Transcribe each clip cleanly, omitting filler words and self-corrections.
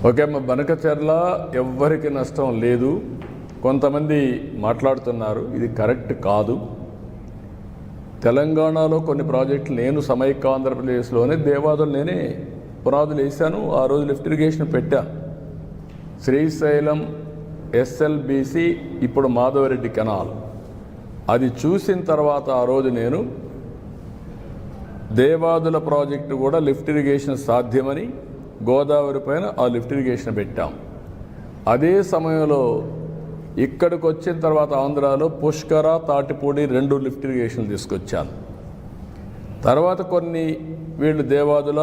Okay అమ్మ, బనకచెర్ల ఎవ్వరికి నష్టం లేదు. కొంతమంది మాట్లాడుతున్నారు, ఇది కరెక్ట్ కాదు. తెలంగాణలో కొన్ని ప్రాజెక్టులు నేను సమైక్య ఆంధ్రప్రదేశ్లోనే దేవాదులు నేనే పునాదులు వేశాను. ఆ రోజు లిఫ్ట్ ఇరిగేషన్ పెట్టాను. శ్రీశైలం ఎస్ఎల్బిసి, ఇప్పుడు మాధవరెడ్డి కెనాల్, అది చూసిన తర్వాత ఆ రోజు నేను దేవాదుల ప్రాజెక్టు కూడా లిఫ్ట్ ఇరిగేషన్ సాధ్యమని గోదావరి పైన ఆ లిఫ్ట్ ఇరిగేషన్ పెట్టాం. అదే సమయంలో ఇక్కడికి వచ్చిన తర్వాత ఆంధ్రాలో పుష్కర, తాటిపూడి 2 లిఫ్ట్ ఇరిగేషన్లు తీసుకొచ్చాను. తర్వాత కొన్ని వీళ్ళు దేవాదుల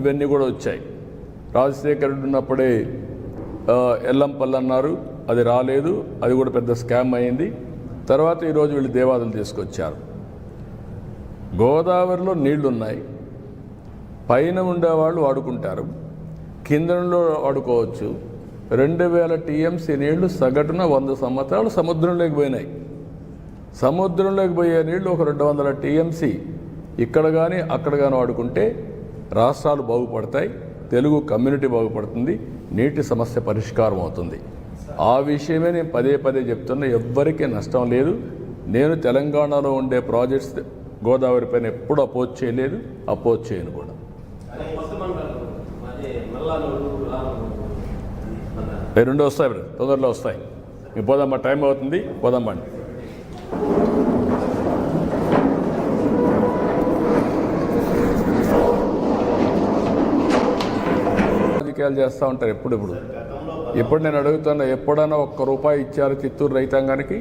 ఇవన్నీ కూడా వచ్చాయి. రాజశేఖర్ రెడ్డి ఉన్నప్పుడే ఎల్లంపల్లి అన్నారు, అది రాలేదు, అది కూడా పెద్ద స్కామ్ అయింది. తర్వాత ఈరోజు వీళ్ళు దేవాదులు తీసుకొచ్చారు. గోదావరిలో నీళ్లున్నాయి, పైన ఉండేవాళ్ళు వాడుకుంటారు, కిందలో వాడుకోవచ్చు. 2000 టీఎంసీ నీళ్లు సగటున 100 సంవత్సరాలు సముద్రంలోకి పోయినాయి. సముద్రంలోకి పోయే నీళ్లు ఒక 200 టీఎంసీ ఇక్కడ కానీ అక్కడ కానీ వాడుకుంటే రాష్ట్రాలు బాగుపడతాయి, తెలుగు కమ్యూనిటీ బాగుపడుతుంది, నీటి సమస్య పరిష్కారం అవుతుంది. ఆ విషయమే నేను పదే పదే చెప్తున్నా. ఎవ్వరికీ నష్టం లేదు. నేను తెలంగాణలో ఉండే ప్రాజెక్ట్స్ గోదావరి పైన ఎప్పుడు అపోజ్ చేయలేదు, అపోజ్ చేయను కూడా. రెండు వస్తాయి, తొందరలో వస్తాయి. మీకు పోదామా, టైం అవుతుంది, పోదామండి. రాజకీయాలు చేస్తూ ఉంటారు ఎప్పుడు నేను అడుగుతున్నా, ఎప్పుడైనా 1 రూపాయి ఇచ్చారు చిత్తూరు రైతాంగానికి?